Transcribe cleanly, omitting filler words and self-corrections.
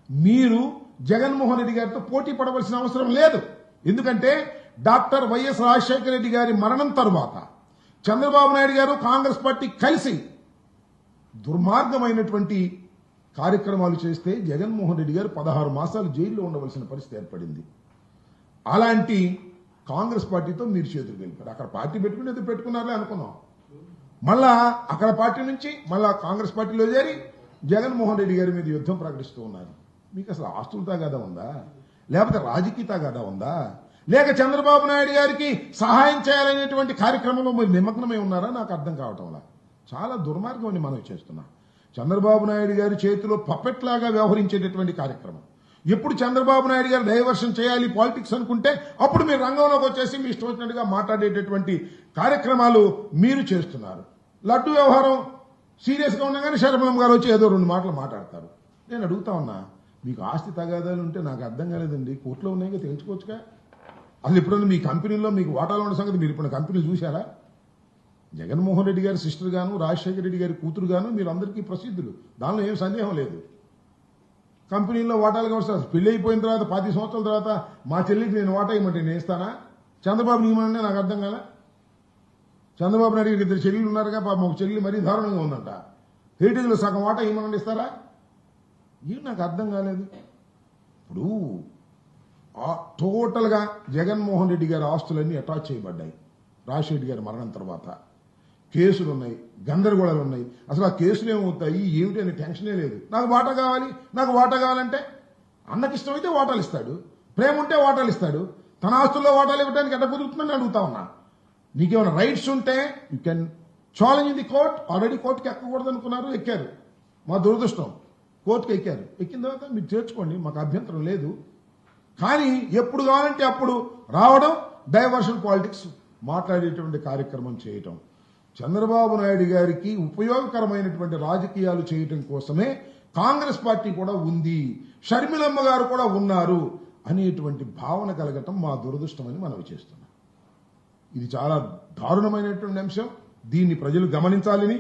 మీరు జగన్మోహన్ రెడ్డి గారితో పోటీ పడవలసిన అవసరం లేదు. ఎందుకంటే డాక్టర్ వైఎస్ రాజశేఖర రెడ్డి గారి మరణం తరువాత చంద్రబాబు నాయుడు గారు కాంగ్రెస్ పార్టీ కలిసి దుర్మార్గమైనటువంటి కార్యక్రమాలు చేస్తే జగన్మోహన్ రెడ్డి గారు 16 మాసాలు జైల్లో ఉండవలసిన పరిస్థితి ఏర్పడింది. అలాంటి కాంగ్రెస్ పార్టీతో మీరు చేతులు కలిపారు. అక్కడ పార్టీ పెట్టుకునేది పెట్టుకున్నారే అనుకున్నాం. మళ్ళా అక్కడ పార్టీ నుంచి మళ్ళా కాంగ్రెస్ పార్టీలో చేరి జగన్మోహన్ రెడ్డి గారి మీద యుద్ధం ప్రకటిస్తూ ఉన్నారు. మీకు అసలు ఆస్తుల తగాదా ఉందా, లేకపోతే రాజకీయ తగాదా ఉందా, లేక చంద్రబాబు నాయుడు గారికి సహాయం చేయాలనేటువంటి కార్యక్రమంలో మీరు నిమగ్నమై ఉన్నారా? నాకు అర్థం కావటంలా. చాలా దుర్మార్గం అని మనం చేస్తున్నాం. చంద్రబాబు నాయుడు గారి చేతిలో పప్పెట్ లాగా వ్యవహరించేటటువంటి కార్యక్రమం. ఎప్పుడు చంద్రబాబు నాయుడు గారు డైవర్షన్ చేయాలి పాలిటిక్స్ అనుకుంటే అప్పుడు మీరు రంగంలోకి వచ్చేసి మీ ఇష్టం వచ్చినట్టుగా మాట్లాడేటటువంటి కార్యక్రమాలు మీరు చేస్తున్నారు. లడ్డు వ్యవహారం సీరియస్ గా ఉండగానే శరభం గారు వచ్చి ఏదో 2 మాటలు మాట్లాడతారు. నేను అడుగుతా ఉన్నా, మీకు ఆస్తి తగాదాలు ఉంటే నాకు అర్థం కాలేదండి, కోర్టులో ఉన్నాయిగా తెలుసుకోవచ్చుగా. అసలు ఎప్పుడైనా మీ కంపెనీలో మీకు వాటాలు ఉన్న సంగతి మీరు ఇప్పుడు కంపెనీలు చూశారా? జగన్మోహన్ రెడ్డి గారి సిస్టర్ గాను రాజశేఖర రెడ్డి గారి కూతురు గాను మీరు అందరికీ ప్రసిద్ధులు, దానిలో ఏం సందేహం లేదు. కంపెనీల్లో వాటాలుగా వస్తారు. పెళ్లి అయిపోయిన తర్వాత 10 సంవత్సరాల తర్వాత మా చెల్లికి నేను వాటా ఇవ్వమంటే నేను ఇస్తానా? చంద్రబాబు నియమనంటే నాకు అర్థం కాలే. చంద్రబాబు నాయుడు గారికి 2 చెల్లెలు ఉన్నారుగా, పాపం ఒక చెల్లి మరీ దారుణంగా ఉందంట. హెరిటేజ్లో సగం వాటా ఇవ్వమని ఇస్తారా? ఏం నాకు అర్థం కాలేదు. ఇప్పుడు టోటల్ గా జగన్మోహన్ రెడ్డి గారి ఆస్తులన్నీ అటాచ్ చేయబడ్డాయి. రాజశేఖర రెడ్డి గారి మరణం తర్వాత కేసులు ఉన్నాయి, గందరగోళాలు ఉన్నాయి. అసలు ఆ కేసులు ఏమవుతాయి ఏమిటి అనే టెన్షనే లేదు. నాకు వాటా కావాలి, నాకు వాటా కావాలంటే అన్నకి ఇష్టమైతే వాటాలు ఇస్తాడు, ప్రేమ ఉంటే వాటాలు ఇస్తాడు. తన ఆస్తుల్లో వాటాలు ఇవ్వడానికి ఎట్ట కుదురుతుందని అడుగుతా ఉన్నా. నీకేమైనా రైట్స్ ఉంటే you can challenge in the court. Already కోర్టుకి ఎక్కకూడదు అనుకున్నారు, ఎక్కారు. మా దురదృష్టం కోర్టుకి ఎక్కారు. ఎక్కిన తర్వాత మీరు చేర్చుకోండి, మాకు అభ్యంతరం లేదు. కానీ ఎప్పుడు కావాలంటే అప్పుడు రావడం, డైవర్షన్ పాలిటిక్స్ మాట్లాడేటువంటి కార్యక్రమం చేయటం, చంద్రబాబు నాయుడు గారికి ఉపయోగకరమైనటువంటి రాజకీయాలు చేయటం కోసమే కాంగ్రెస్ పార్టీ కూడా ఉంది, షర్మిలమ్మ గారు కూడా ఉన్నారు అనేటువంటి భావన కలగటం మా దురదృష్టమని మనం చేస్తున్నాం. ఇది చాలా దారుణమైనటువంటి అంశం. దీన్ని ప్రజలు గమనించాలని